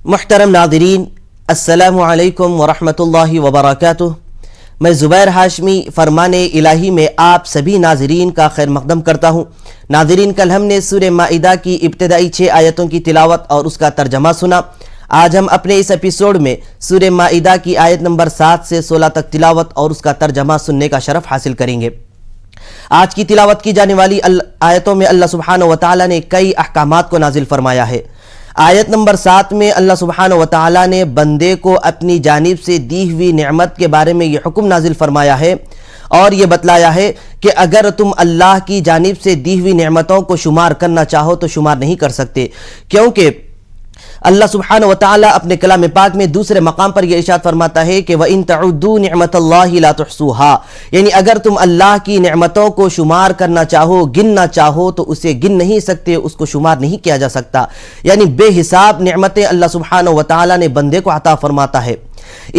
محترم ناظرین، السلام علیکم ورحمۃ اللہ وبرکاتہ۔ میں زبیر ہاشمی فرمان الہی میں آپ سبھی ناظرین کا خیر مقدم کرتا ہوں۔ ناظرین، کل ہم نے سورہ مائدہ کی ابتدائی 6 آیتوں کی تلاوت اور اس کا ترجمہ سنا۔ آج ہم اپنے اس ایپیسوڈ میں سورہ مائدہ کی آیت نمبر 7 سے 16 تک تلاوت اور اس کا ترجمہ سننے کا شرف حاصل کریں گے۔ آج کی تلاوت کی جانے والی آیتوں میں اللہ سبحانہ وتعالی نے کئی احکامات کو نازل فرمایا ہے۔ آیت نمبر 7 میں اللہ سبحانہ وتعالی نے بندے کو اپنی جانب سے دی ہوئی نعمت کے بارے میں یہ حکم نازل فرمایا ہے اور یہ بتلایا ہے کہ اگر تم اللہ کی جانب سے دی ہوئی نعمتوں کو شمار کرنا چاہو تو شمار نہیں کر سکتے، کیونکہ اللہ سبحانہ وتعالی اپنے کلام پاک میں دوسرے مقام پر یہ ارشاد فرماتا ہے کہ وَإِن تَعُدُّوا نِعْمَةَ اللَّهِ لَا تُحْصُوهَا، یعنی اگر تم اللہ کی نعمتوں کو شمار کرنا چاہو، گننا چاہو تو اسے گن نہیں سکتے، اس کو شمار نہیں کیا جا سکتا۔ یعنی بے حساب نعمتیں اللہ سبحانہ وتعالی نے بندے کو عطا فرماتا ہے۔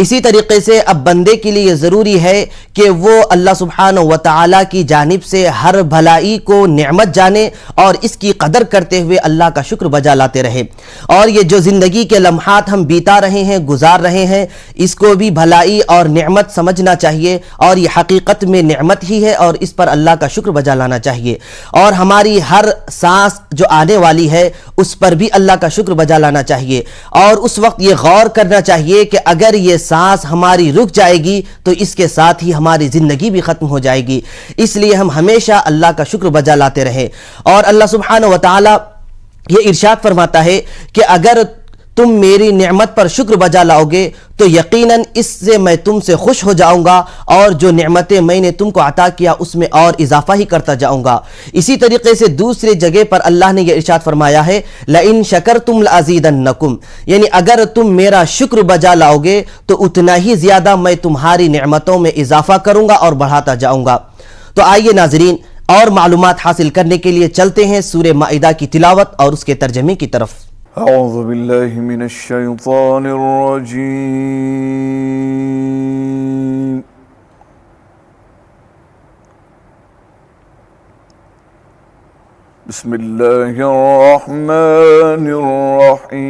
اسی طریقے سے اب بندے کے لیے یہ ضروری ہے کہ وہ اللہ سبحانہ وتعالی کی جانب سے ہر بھلائی کو نعمت جانے اور اس کی قدر کرتے ہوئے اللہ کا شکر بجا لاتے رہے، اور یہ جو زندگی کے لمحات ہم بیتا رہے ہیں، گزار رہے ہیں، اس کو بھی بھلائی اور نعمت سمجھنا چاہیے، اور یہ حقیقت میں نعمت ہی ہے اور اس پر اللہ کا شکر بجا لانا چاہیے، اور ہماری ہر سانس جو آنے والی ہے اس پر بھی اللہ کا شکر بجا لانا چاہیے، اور اس وقت یہ غور کرنا چاہیے کہ اگر یہ سانس ہماری رک جائے گی تو اس کے ساتھ ہی ہماری زندگی بھی ختم ہو جائے گی، اس لیے ہم ہمیشہ اللہ کا شکر بجا لاتے رہیں۔ اور اللہ سبحانہ وتعالی یہ ارشاد فرماتا ہے کہ اگر تم میری نعمت پر شکر بجا لاؤ گے تو یقیناً اس سے میں تم سے خوش ہو جاؤں گا، اور جو نعمتیں میں نے تم کو عطا کیا اس میں اور اضافہ ہی کرتا جاؤں گا۔ اسی طریقے سے دوسری جگہ پر اللہ نے یہ ارشاد فرمایا ہے لَإِن شَكَرْتُمْ لَأَزِيدَنَّكُمْ، یعنی اگر تم میرا شکر بجا لاؤ گے تو اتنا ہی زیادہ میں تمہاری نعمتوں میں اضافہ کروں گا اور بڑھاتا جاؤں گا۔ تو آئیے ناظرین، اور معلومات حاصل کرنے کے لیے چلتے ہیں سورہ مائدہ کی تلاوت اور اس کے ترجمے کی طرف۔ اعوذ باللہ من الشیطان الرجیم، بسم اللہ الرحمن الرحیم۔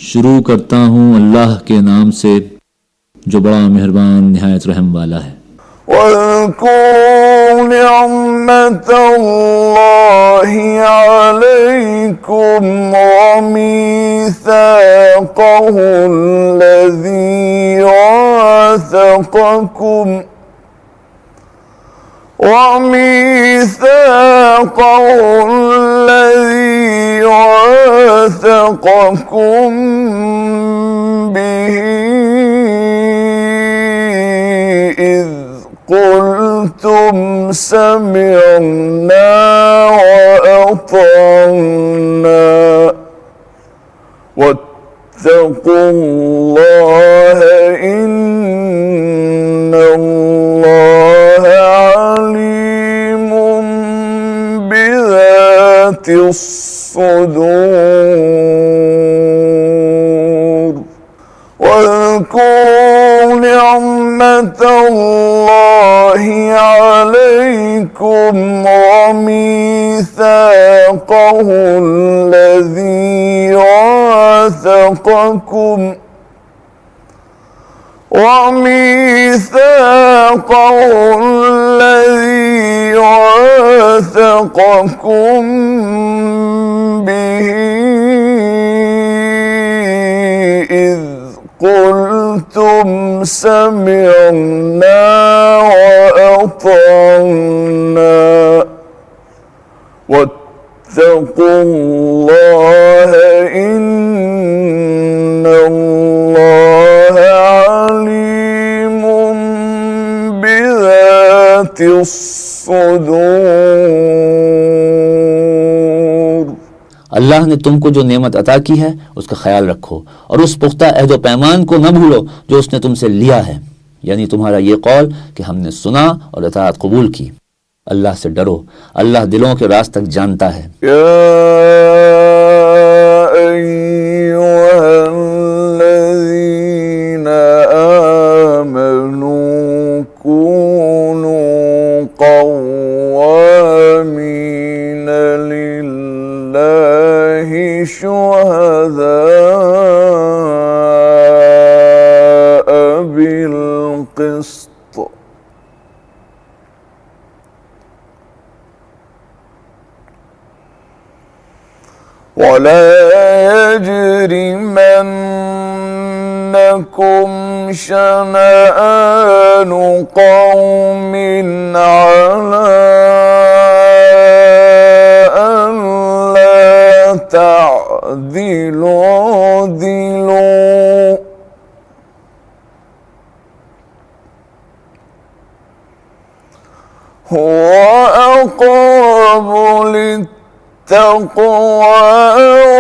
شروع کرتا ہوں اللہ کے نام سے جو بڑا مہربان نہایت رحم والا ہے۔ وَاذْكُرُوا نِعْمَةَ اللَّهِ عَلَيْكُمْ وَمِيثَاقَهُ الَّذِي وَاثَقَكُم بِهِ إِذْ قُلْتُمْ سَمِعْنَا وَأَطَعْنَا وَاتَّقُوا اللَّهَ إِنَّ اللَّهَ عَلِيمٌ بِذَاتِ الصُّدُورِ۔ وَاذْكُرُوا نِعْمَةَ اللَّهِ عَلَيْكُمْ وَمِيثَاقَهُ الَّذِي وَاثَقَكُم بِهِ إِذْ قُلْتُمْ سَمِعْنَا وَأَطَعْنَا وَاتَّقُوا اللَّهَ إِنَّ اللَّهَ عَلِيمٌ بِذَاتِ الصُّدُورِ۔ اللہ نے تم کو جو نعمت عطا کی ہے اس کا خیال رکھو، اور اس پختہ عہد و پیمان کو نہ بھولو جو اس نے تم سے لیا ہے، یعنی تمہارا یہ قول کہ ہم نے سنا اور اطاعت قبول کی۔ اللہ سے ڈرو، اللہ دلوں کے راز تک جانتا ہے۔ یا ایھا الذین آمنوا کونوا قوامین للہ لله شهداء بالقسط ولا يجرمنكم شنآن قوم على ألا تعدلوا اعدلوا هو أقرب للتقوى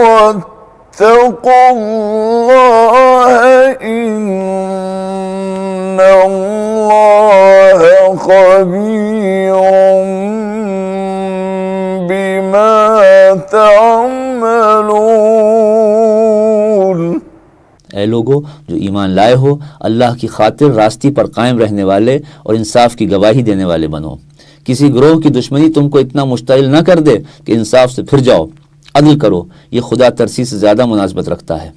واتقوا الله إن الله خبير بما تعملون۔ اے لوگو جو ایمان لائے ہو، اللہ کی خاطر راستی پر قائم رہنے والے اور انصاف کی گواہی دینے والے بنو۔ کسی گروہ کی دشمنی تم کو اتنا مشتعل نہ کر دے کہ انصاف سے پھر جاؤ۔ عدل کرو، یہ خدا ترسی سے زیادہ مناسبت رکھتا ہے۔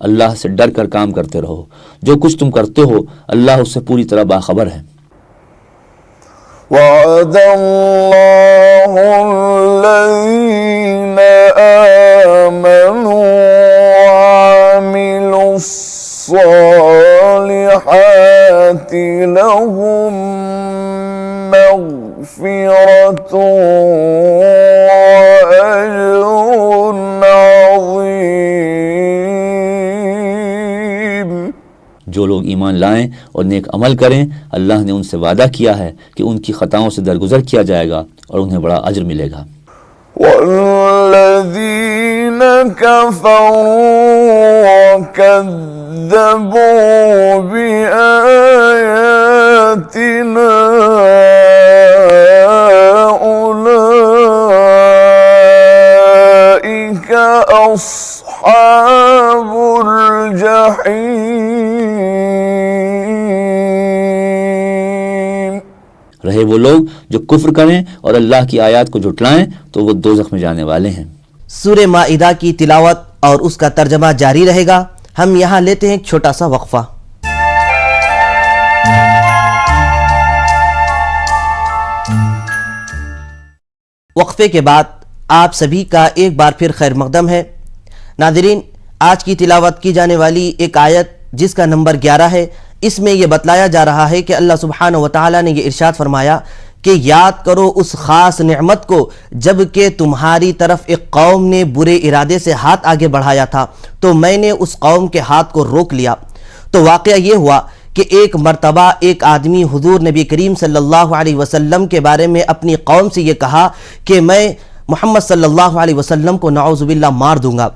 اللہ سے ڈر کر کام کرتے رہو، جو کچھ تم کرتے ہو اللہ اس سے پوری طرح باخبر ہے۔ وعد الله الذين آمنوا وعملوا الصالحات لهم مغفرة وأجر عظيم۔ جو لوگ ایمان لائیں اور نیک عمل کریں، اللہ نے ان سے وعدہ کیا ہے کہ ان کی خطاؤں سے درگزر کیا جائے گا اور انہیں بڑا اجر ملے گا۔ والذین کفروا وکذبوا بآیاتنا أولئک أصحاب الجحیم۔ رہے وہ لوگ جو کفر کریں اور اللہ کی آیات کو جھٹلائیں تو وہ دوزخ میں جانے والے ہیں۔ سورہ مائدہ کی تلاوت اور اس کا ترجمہ جاری رہے گا۔ ہم یہاں لیتے ہیں ایک چھوٹا سا وقفہ۔ وقفے کے بعد آپ سبھی کا ایک بار پھر خیر مقدم ہے۔ ناظرین، آج کی تلاوت کی جانے والی ایک آیت جس کا نمبر 11 ہے، اس میں یہ بتلایا جا رہا ہے کہ اللہ سبحانہ و تعالیٰ نے یہ ارشاد فرمایا کہ یاد کرو اس خاص نعمت کو جب کہ تمہاری طرف ایک قوم نے برے ارادے سے ہاتھ آگے بڑھایا تھا تو میں نے اس قوم کے ہاتھ کو روک لیا۔ تو واقعہ یہ ہوا کہ ایک مرتبہ ایک آدمی حضور نبی کریم صلی اللہ علیہ وسلم کے بارے میں اپنی قوم سے یہ کہا کہ میں محمد صلی اللہ علیہ وسلم کو نعوذ باللہ مار دوں گا۔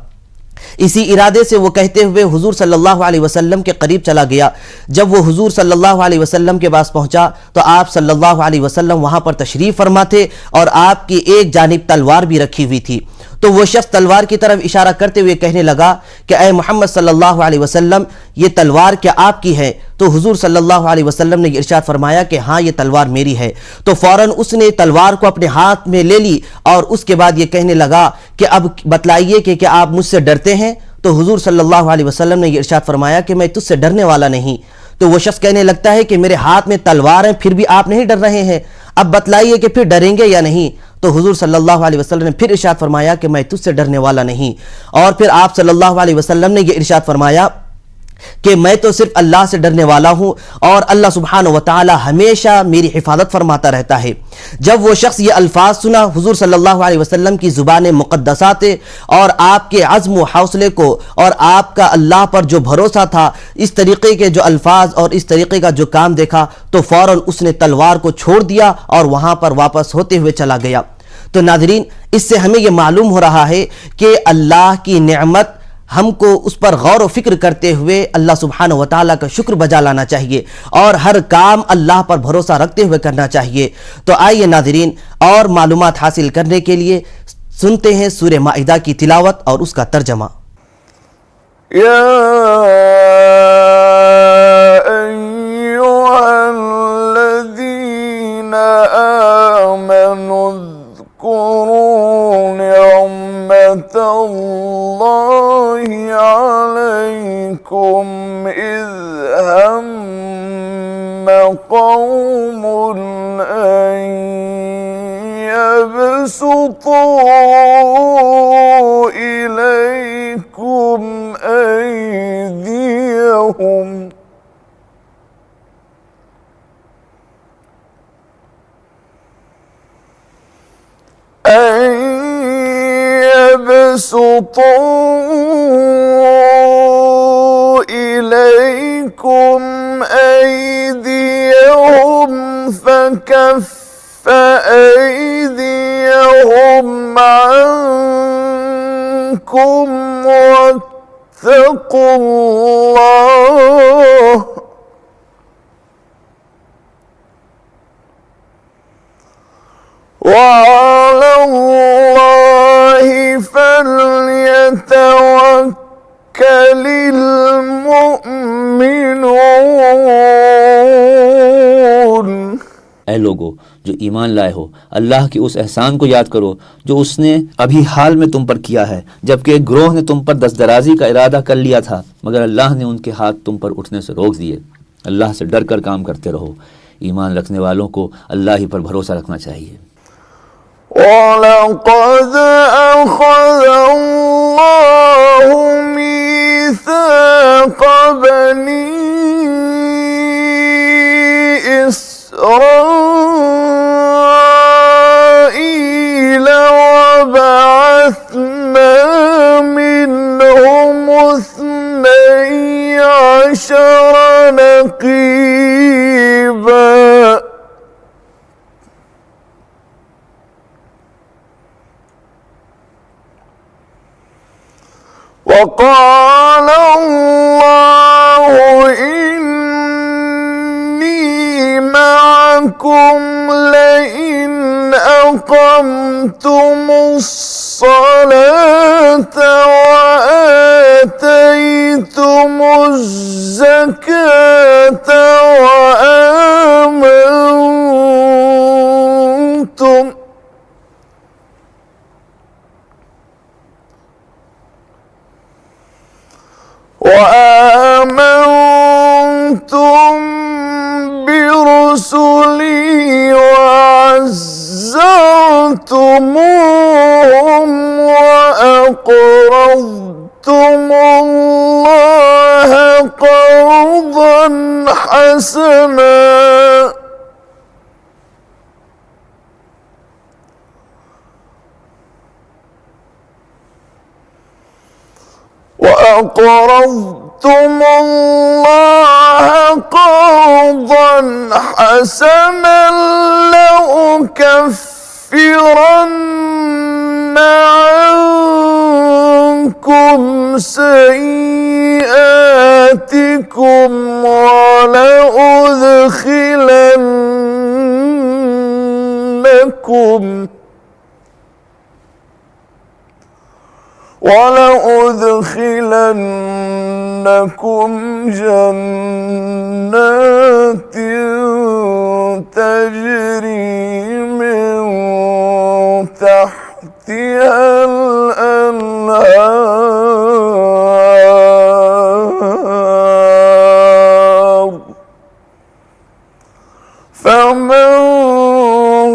اسی ارادے سے وہ کہتے ہوئے حضور صلی اللہ علیہ وسلم کے قریب چلا گیا۔ جب وہ حضور صلی اللہ علیہ وسلم کے پاس پہنچا تو آپ صلی اللہ علیہ وسلم وہاں پر تشریف فرما تھے اور آپ کی ایک جانب تلوار بھی رکھی ہوئی تھی۔ تو وہ شخص تلوار کی طرف اشارہ کرتے ہوئے کہنے لگا کہ اے محمد صلی اللہ علیہ وسلم، یہ تلوار کیا آپ کی ہے؟ تو حضور صلی اللہ علیہ وسلم نے ارشاد فرمایا کہ ہاں، یہ تلوار میری ہے۔ تو فوراً اس نے تلوار کو اپنے ہاتھ میں لے لی اور اس کے بعد یہ کہنے لگا کہ اب بتلائیے کہ کیا آپ مجھ سے ڈرتے ہیں؟ تو حضور صلی اللہ علیہ وسلم نے یہ ارشاد فرمایا کہ میں تجھ سے ڈرنے والا نہیں۔ تو وہ شخص کہنے لگتا ہے کہ میرے ہاتھ میں تلوار ہے پھر بھی آپ نہیں ڈر رہے ہیں، اب بتلائیے کہ پھر ڈریں گے یا نہیں؟ تو حضور صلی اللہ علیہ وسلم نے پھر ارشاد فرمایا کہ میں تجھ سے ڈرنے والا نہیں۔ اور پھر آپ صلی اللہ علیہ وسلم نے یہ ارشاد فرمایا کہ میں تو صرف اللہ سے ڈرنے والا ہوں اور اللہ سبحانہ و تعالی ہمیشہ میری حفاظت فرماتا رہتا ہے۔ جب وہ شخص یہ الفاظ سنا حضور صلی اللہ علیہ وسلم کی زبان مقدسہ سے اور آپ کے عزم و حوصلے کو اور آپ کا اللہ پر جو بھروسہ تھا، اس طریقے کے جو الفاظ اور اس طریقے کا جو کام دیکھا تو فوراً اس نے تلوار کو چھوڑ دیا اور وہاں پر واپس ہوتے ہوئے چلا گیا۔ تو ناظرین، اس سے ہمیں یہ معلوم ہو رہا ہے کہ اللہ کی نعمت ہم کو اس پر غور و فکر کرتے ہوئے اللہ سبحانہ و تعالیٰ کا شکر بجا لانا چاہیے اور ہر کام اللہ پر بھروسہ رکھتے ہوئے کرنا چاہیے۔ تو آئیے ناظرین، اور معلومات حاصل کرنے کے لیے سنتے ہیں سورہ مائدہ کی تلاوت اور اس کا ترجمہ۔ یا ایھا الذین آمنوا اذکروا نعمت الله عليكم إذ هم قوم أن يبسطوا إليكم أيديهم فكف أيديهم عنكم واتقوا الله وعلى الله فليتوكل المؤمنون। ऐ लोगो जो ईमान लाए हो, अल्लाह की उस एहसान को याद करो जो उसने अभी हाल में तुम पर किया है, जबकि एक ग्रोह ने तुम पर दस्तदराजी का इरादा कर लिया था, मगर अल्लाह ने उनके हाथ तुम पर उठने से रोक दिए। अल्लाह से डर कर काम करते रहो। ईमान रखने वालों को अल्लाह ही पर भरोसा रखना चाहिए। वलक़द अख़ज़ अल्लाहु मीसाक़ बनी इस्राईल वबअथना मिनहुम इस्नई अशर नक़ीबा وقال الله إني معكم لئن أقمتم الصلاة وآتيتم الزكاة وآمنتم برسلي وعزرتموهم وأقرضتم الله قرضا حسنا لأكفرن عنكم سيئاتكم ولأدخلنكم جنات تجري من تحتها الأنهار فمن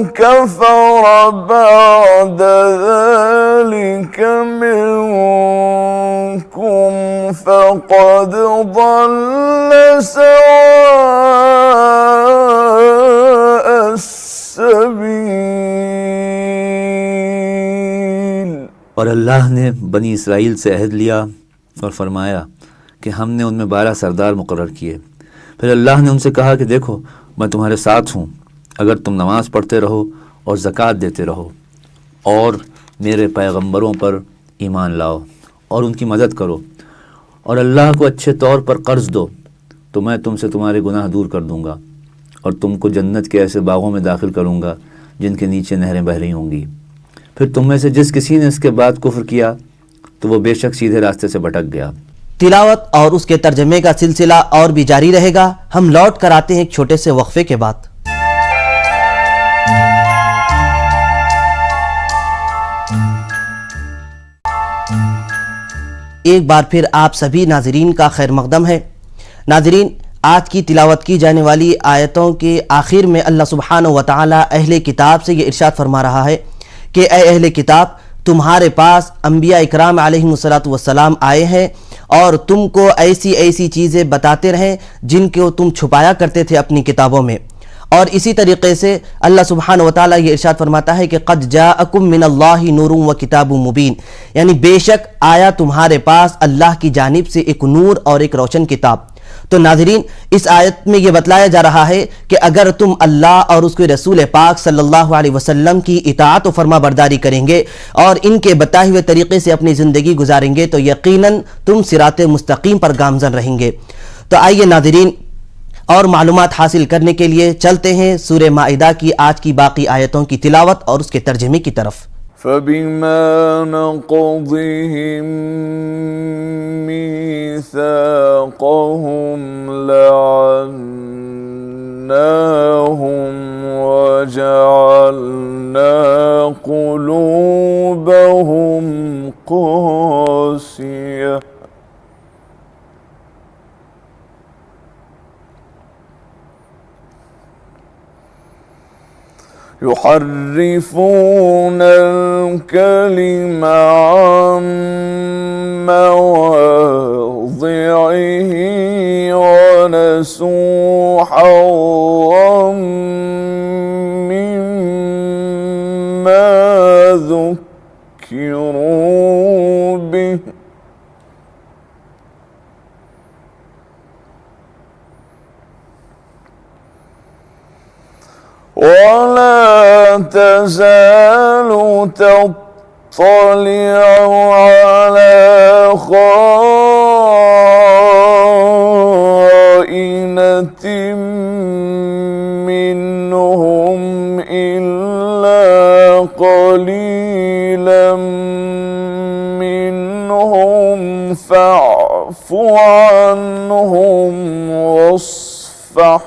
كفر بعد ذلك منكم فقد ضل سواء السبيل। और अल्लाह ने बनी इसराइल से अहद लिया और फरमाया कि हमने उनमें 12 सरदार मुकर्रर किए। फिर अल्लाह ने उनसे कहा कि देखो मैं तुम्हारे साथ हूँ अगर तुम नमाज पढ़ते रहो और ज़कात देते रहो और मेरे पैगंबरों पर ईमान लाओ और उनकी मदद करो और अल्लाह को अच्छे तौर पर कर्ज दो तो मैं तुमसे तुम्हारे गुनाह दूर कर दूंगा और तुमको जन्नत के ऐसे बागों में दाखिल करूंगा जिनके नीचे नहरें बह रही होंगी। फिर तुम में से जिस किसी ने इसके बाद कुफ्र किया तो वो बेशक सीधे रास्ते से भटक गया। तिलावत और उसके तर्जमे का सिलसिला और भी जारी रहेगा। हम लौट कर आते हैं एक छोटे से वक्फे के बाद। एक बार फिर आप सभी नाजरीन का खैर मकदम है। नाजरीन, आज की तिलावत की जाने वाली आयतों के आखिर में अल्लाह सुब्हानहू व तआला अहले किताब से ये इरशाद फरमा रहा है कि ए अहले किताब, तुम्हारे पास अंबिया इकराम अलैहिमुस्सलातु वस्सलाम आए हैं और तुमको ऐसी ऐसी चीज़ें बताते रहें जिनको तुम छुपाया करते थे अपनी किताबों में। और इसी तरीके से अल्लाह सुब्हानहू व तआला ये इरशाद फरमाता है कि क़द जाअकुम मिनल्लाहि नूरुन व किताबुम मुबीन, यानी बेशक आया तुम्हारे पास अल्लाह की जानिब से एक नूर और एक रोशन किताब। तो नाज़रीन, इस आयत में यह बतलाया जा रहा है कि अगर तुम अल्लाह और उसके रसूल पाक सल्लल्लाहु अलैहि वसल्लम की इताअत और फरमा बरदारी करेंगे और इनके बताए हुए तरीके से अपनी ज़िंदगी गुजारेंगे तो यकीनन तुम सिरात मुस्तकीम पर गामज़न रहेंगे। तो आइए नाज़रीन, और मालूमात हासिल करने के लिए चलते हैं सूरह माइदा की आज की बाकी आयतों की तिलावत और उसके तर्जमे की तरफ। فبما نقضهم ميثاقهم لعناهم وجعلنا قلوبهم قاسية يحرفون الكلم عن مواضعه ونسوا حظا مما ذكروا به ولا تزال تطلع على خائنة منهم إلا قليلا منهم فاعف عنهم واصفح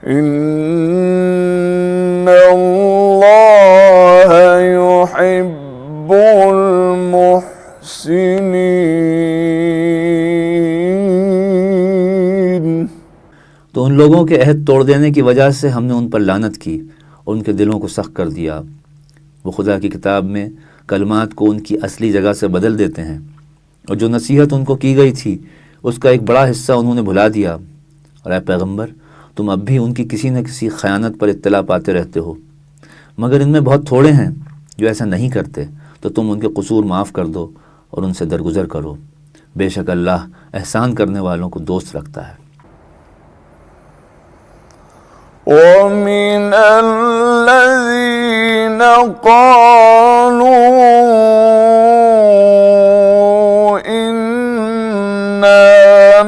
إن الله يحب المحسنين। तो उन लोगों के अहद तोड़ देने की वजह से हमने उन पर लानत की और उनके दिलों को सख्त कर दिया। वो खुदा की किताब में कलमात को उनकी असली जगह से बदल देते हैं और जो नसीहत उनको की गई थी उसका एक बड़ा हिस्सा उन्होंने भुला दिया। और ऐ पैगंबर, तुम अब भी उनकी किसी न किसी खयानत पर इत्तला पाते रहते हो, मगर इनमें बहुत थोड़े हैं जो ऐसा नहीं करते। तो तुम उनके कसूर माफ़ कर दो और उनसे दरगुजर करो। बेशक अल्लाह एहसान करने वालों को दोस्त रखता है। ومن الذين قالوا إنا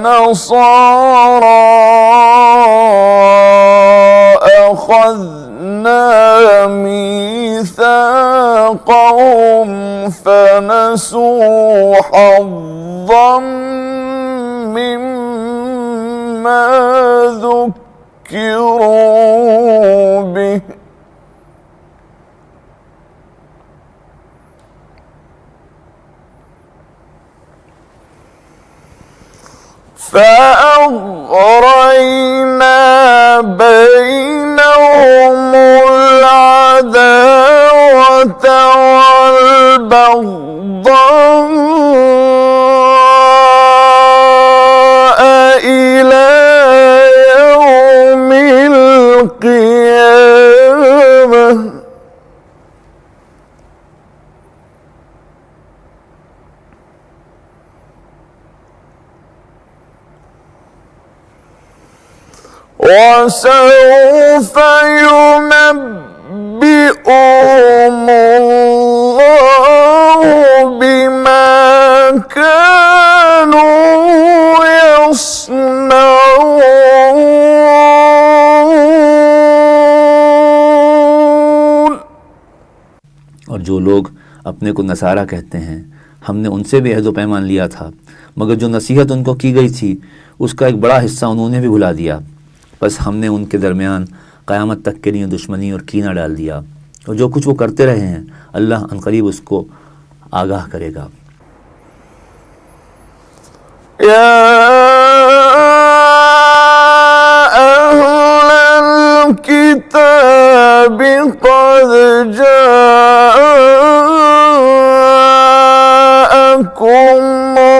نصارى أخذنا ميثاقهم فنسوا حظا مما ذكروا به فأغرينا بينهم العداوة والبغضاء إلى يوم القيامة وسوف ينبئهم الله بما كانوا يصنعون। और जो लोग अपने को नसारा कहते हैं, हमने उनसे भी अहद व पैमान लिया था, मगर जो नसीहत उनको की गई थी उसका एक बड़ा हिस्सा उन्होंने भी भुला दिया। बस हमने उनके दरमियान क़यामत तक के लिए दुश्मनी और कीना डाल दिया और जो कुछ वो करते रहे हैं अल्लाह अनकरीब उसको आगाह करेगा। या अहलल किताब क़द जाअकुम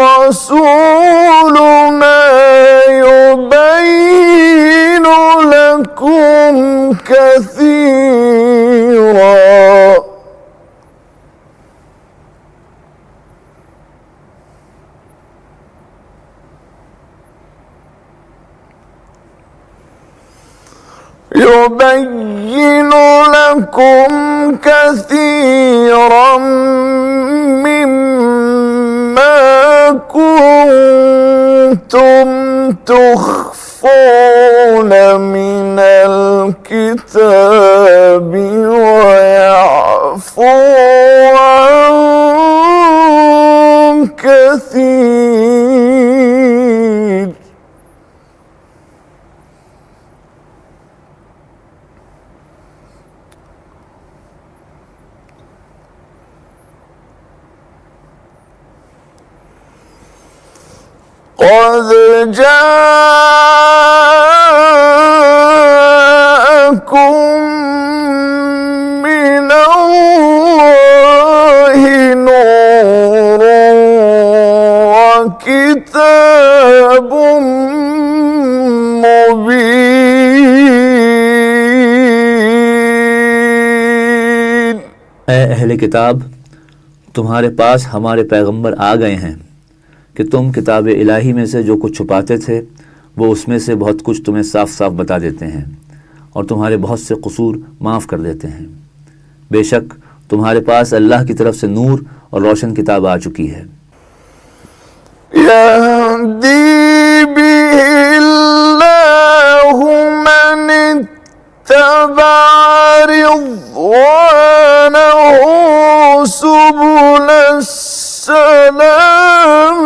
रसूलुना युबय्यिनु लकुम कसीरा يبين لكم كثيرا مما كنتم تخفون من الكتاب ويعفو عن كثير قد جاءكم من الله نور وكتاب مبين। ऐ अहले किताब, तुम्हारे पास हमारे पैगंबर आ गए हैं कि तुम किताब इलाही में से जो कुछ छुपाते थे वो उसमें से बहुत कुछ तुम्हें साफ साफ बता देते हैं और तुम्हारे बहुत से कसूर माफ़ कर देते हैं। बेशक तुम्हारे पास अल्लाह की तरफ से नूर और रोशन किताब आ चुकी है। यहदी बिहिल्लाहु मन इत्तबा रिज़वानहु सुबुलस सलाम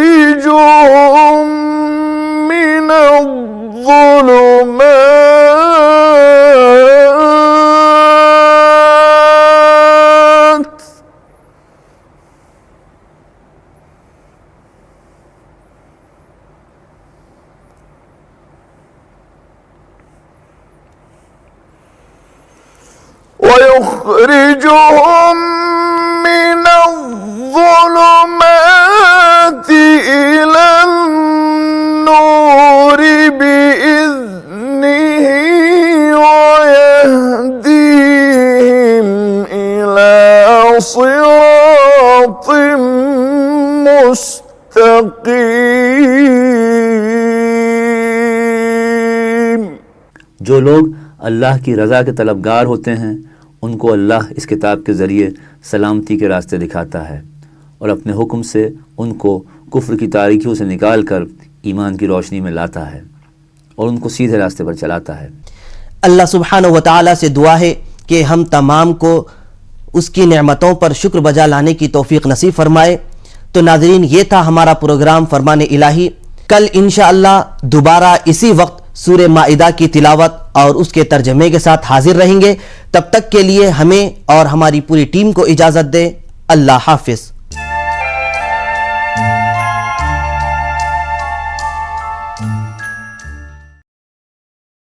वयुखरिजुहुम मिनज़्ज़ुलुमात ويخرجهم من الظلمات إلى النور بإذنه ويهديهم إلى صراط مستقيم। जो लोग अल्लाह की रज़ा के तलबगार होते हैं उनको अल्लाह इस किताब के ज़रिए सलामती के रास्ते दिखाता है और अपने हुक्म से उनको कुफ्र की तारीकियों से निकाल कर ईमान की रोशनी में लाता है और उनको सीधे रास्ते पर चलाता है। अल्लाह सुब्हानहु व तआला से दुआ है कि हम तमाम को उसकी नेमतों पर शुक्र बजा लाने की तौफीक नसीब फरमाए। तो नाज़रीन, ये था हमारा प्रोग्राम फरमान इलाही। कल इंशाअल्लाह दोबारा इसी वक्त सूरह माइदा की तिलावत और उसके तर्जमे के साथ हाजिर रहेंगे। तब तक के लिए हमें और हमारी पूरी टीम को इजाज़त दें। अल्लाह हाफिज़।